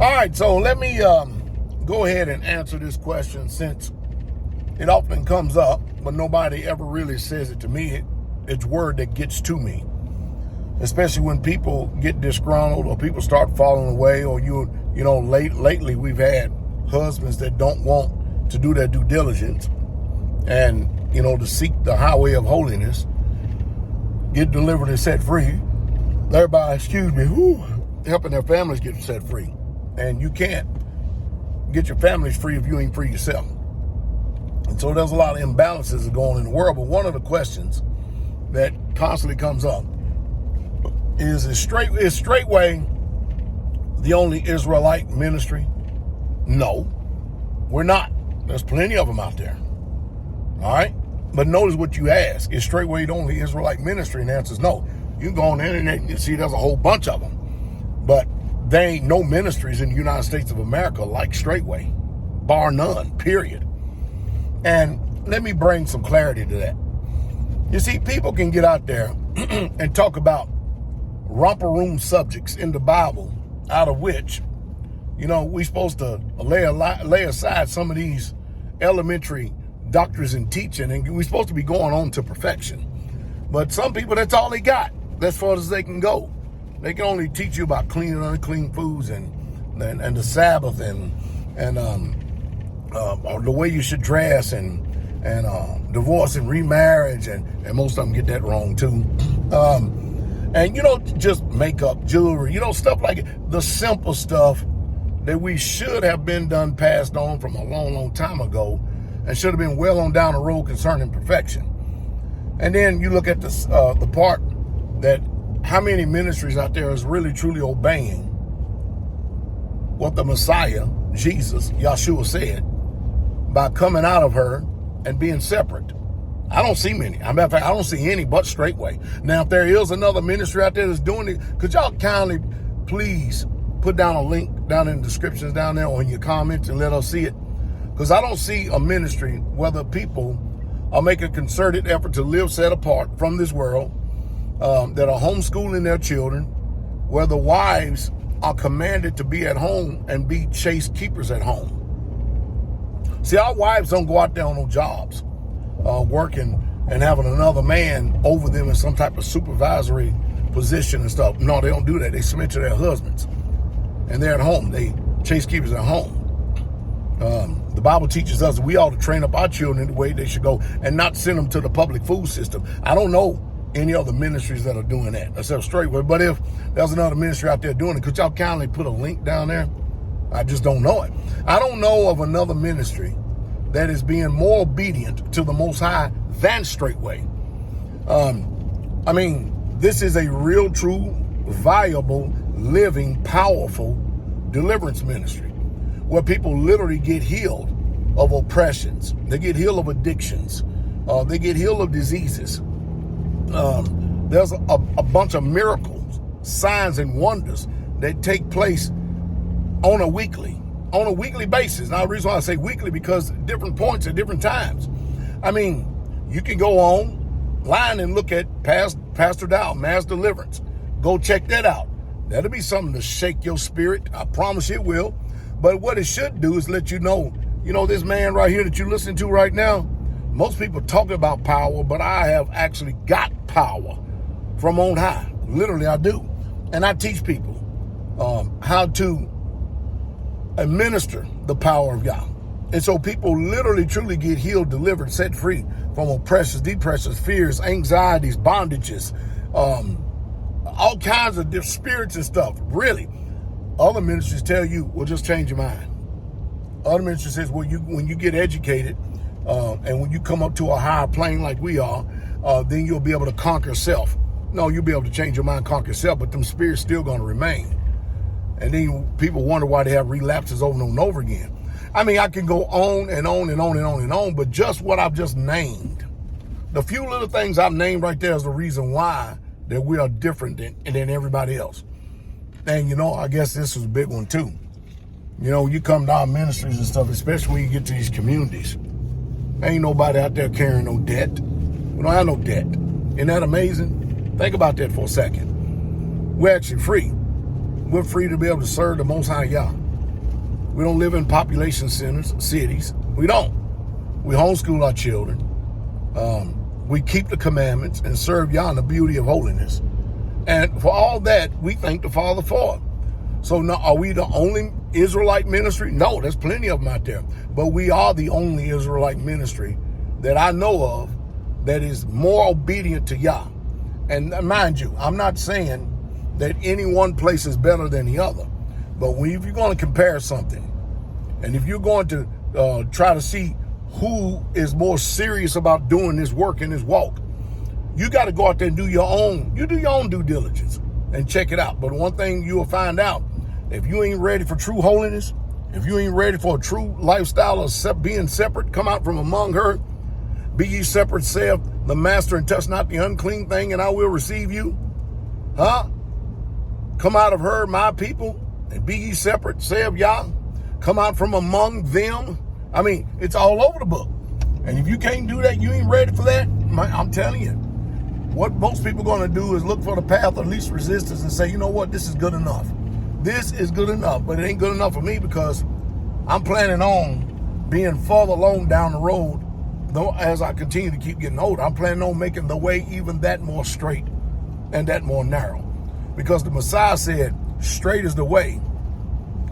All right, so let me go ahead and answer this question, since it often comes up, but nobody ever really says it to me. It's word that gets to me, especially when people get disgruntled or people start falling away, or lately we've had husbands that don't want to do their due diligence and, to seek the highway of holiness, get delivered and set free, thereby, helping their families get set free. And you can't get your families free if you ain't free yourself. And so there's a lot of imbalances that go on in the world. But one of the questions that constantly comes up is Straitway the only Israelite ministry? No, we're not. There's plenty of them out there. All right? But notice what you ask. Is Straitway the only Israelite ministry? And the answer is no. You can go on the internet and you see there's a whole bunch of them. But there ain't no ministries in the United States of America like Straitway, bar none, period. And let me bring some clarity to that. You see, people can get out there and talk about romper room subjects in the Bible, out of which, we're supposed to lay aside some of these elementary doctrines and teaching, and we're supposed to be going on to perfection. But some people, that's all they got. That's as far as they can go. They can only teach you about clean and unclean foods and the Sabbath and the way you should dress and divorce and remarriage, and most of them get that wrong too. And just makeup, jewelry, stuff like it. The simple stuff that we should have been passed on from a long, long time ago, and should have been well on down the road concerning perfection. And then you look at the part that how many ministries out there is really truly obeying what the Messiah, Jesus, Yahshua said, by coming out of her and being separate. I don't see many. As a matter of fact, I don't see any but Straitway. Now, if there is another ministry out there that's doing it, could y'all kindly please put down a link down in the descriptions down there or in your comments and let us see it? Because I don't see a ministry, whether people are making a concerted effort to live set apart from this world, that are homeschooling their children, where the wives are commanded to be at home and be chaste keepers at home. See, our wives don't go out there on no jobs, working and having another man over them in some type of supervisory position and stuff. No, they don't do that. They submit to their husbands, and they're at home. They chaste keepers at home. The Bible teaches us we ought to train up our children in the way they should go and not send them to the public food system. I don't know any other ministries that are doing that except Straitway. But if there's another ministry out there doing it, could y'all kindly put a link down there? I just don't know it. I don't know of another ministry that is being more obedient to the Most High than Straitway. This is a real, true, viable, living, powerful deliverance ministry where people literally get healed of oppressions. They get healed of addictions. They get healed of diseases. There's a bunch of miracles, signs, and wonders that take place on a weekly basis. Now, the reason why I say weekly, because different points at different times. You can go online and look at Pastor Dow, Mass Deliverance. Go check that out. That'll be something to shake your spirit. I promise it will. But what it should do is let you know, this man right here that you listen to right now, most people talk about power, but I have actually got power from on high. Literally, I do. And I teach people how to administer the power of God. And so people literally, truly get healed, delivered, set free from oppressions, depressions, fears, anxieties, bondages, all kinds of different spirits and stuff. Really. Other ministries tell you, well, just change your mind. Other ministries says, well, when you get educated, and when you come up to a higher plane like we are, then you'll be able to conquer self. No, you'll be able to change your mind, conquer self, but them spirits still going to remain. And then people wonder why they have relapses over and over again. I can go on and on and on and on and on, but just what I've just named, the few little things I've named right there is the reason why that we are different than everybody else. And, I guess this was a big one too. You come to our ministries and stuff, especially when you get to these communities. Ain't nobody out there carrying no debt. We don't have no debt. Isn't that amazing? Think about that for a second. We're actually free. We're free to be able to serve the Most High Yah. We don't live in population centers, cities. We don't. We homeschool our children. We keep the commandments and serve Yah in the beauty of holiness. And for all that, we thank the Father for it. So now, are we the only Israelite ministry? No, there's plenty of them out there. But we are the only Israelite ministry that I know of that is more obedient to Yah. And mind you, I'm not saying that any one place is better than the other. But if you're going to compare something, and if you're going to try to see who is more serious about doing this work and this walk, you got to go out there and do your own due diligence and check it out. But one thing you will find out, if you ain't ready for true holiness, if you ain't ready for a true lifestyle of being separate, come out from among her, be ye separate, saith the master, and touch not the unclean thing, and I will receive you. Come out of her, my people, and be ye separate, saith Yah. Come out from among them. I mean, it's all over the book. And if you can't do that, you ain't ready for that, I'm telling you, what most people are going to do is look for the path of least resistance and say, you know what, this is good enough. This is good enough, but it ain't good enough for me because I'm planning on being further along down the road. Though as I continue to keep getting older, I'm planning on making the way even that more straight and that more narrow. Because the Messiah said, straight is the way,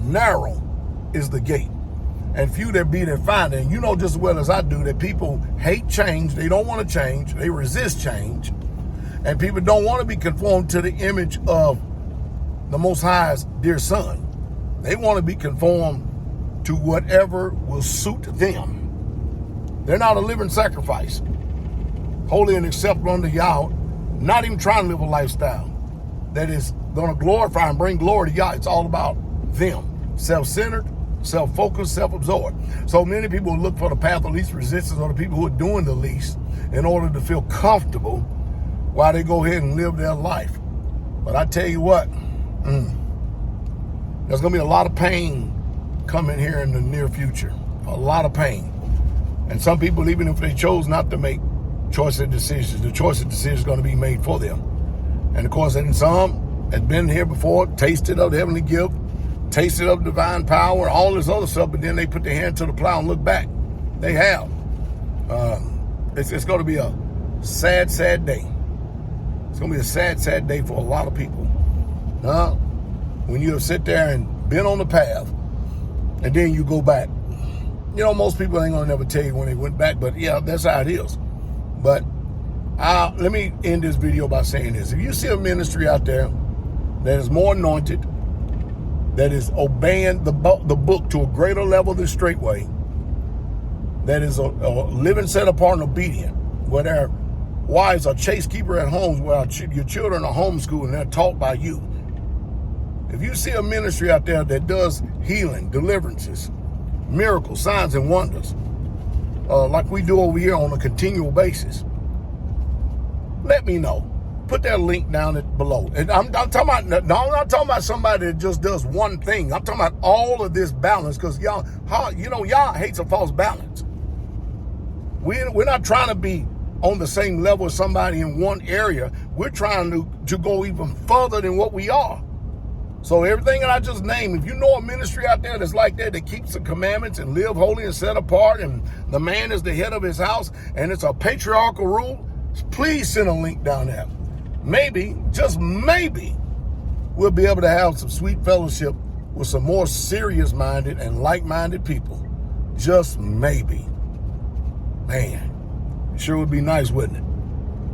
narrow is the gate, and few there be that find it. And you know just as well as I do that people hate change. They don't want to change. They resist change. And people don't want to be conformed to the image of the Most High's dear Son. They want to be conformed to whatever will suit them. They're not a living sacrifice, holy and acceptable unto Yah, not even trying to live a lifestyle that is going to glorify and bring glory to Yah. It's all about them, self-centered, self-focused, self-absorbed. So many people look for the path of least resistance, or the people who are doing the least in order to feel comfortable while they go ahead and live their life. But I tell you what, there's going to be a lot of pain coming here in the near future, a lot of pain. And some people, even if they chose not to make choice of decisions, the choice of decisions is going to be made for them. And of course, and some had been here before, tasted of the heavenly gift, tasted of divine power, all this other stuff, but then they put their hand to the plow and look back. They have. It's going to be a sad, sad day. It's going to be a sad, sad day for a lot of people. When you sit there and been on the path, and then you go back. You know, most people ain't going to never tell you when they went back, but yeah, that's how it is. But let me end this video by saying this. If you see a ministry out there that is more anointed, that is obeying the book to a greater level than Straitway, that is a living set apart and obedient, where their wives are chase keeper at homes, where your children are homeschooled and they're taught by you. If you see a ministry out there that does healing, deliverances, miracles, signs, and wonders, like we do over here on a continual basis, let me know. Put that link down below. And I'm talking about, no, I'm not talking about somebody that just does one thing. I'm talking about all of this balance, because y'all hates a false balance. We're not trying to be on the same level as somebody in one area. We're trying to go even further than what we are. So everything that I just named, if you know a ministry out there that's like that keeps the commandments and live holy and set apart, and the man is the head of his house, and it's a patriarchal rule, please send a link down there. Maybe, just maybe, we'll be able to have some sweet fellowship with some more serious-minded and like-minded people. Just maybe. Man, sure would be nice, wouldn't it?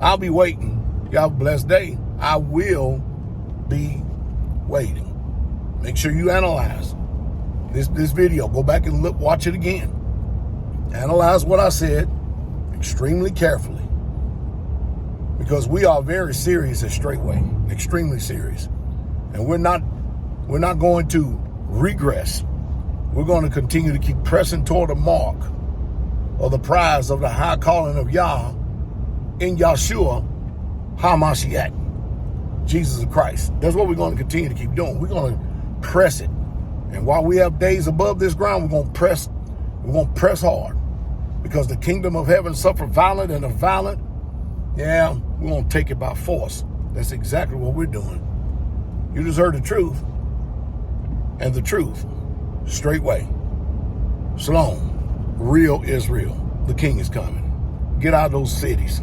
I'll be waiting. You have a blessed day. I will be waiting. Make sure you analyze this video. Go back and watch it again. Analyze what I said extremely carefully, because we are very serious at Straitway, extremely serious, and we're not going to regress. We're going to continue to keep pressing toward the mark of the prize of the high calling of Yah in Yahshua HaMashiach, Jesus Christ. That's what we're going to continue to keep doing. We're going to press it. And while we have days above this ground, we're going to press hard, because the kingdom of heaven suffer violent, and the violent, we're going to take it by force. That's exactly what we're doing. You just heard the truth, and the truth Straitway. Shalom. Real Israel. The king is coming. Get out of those cities.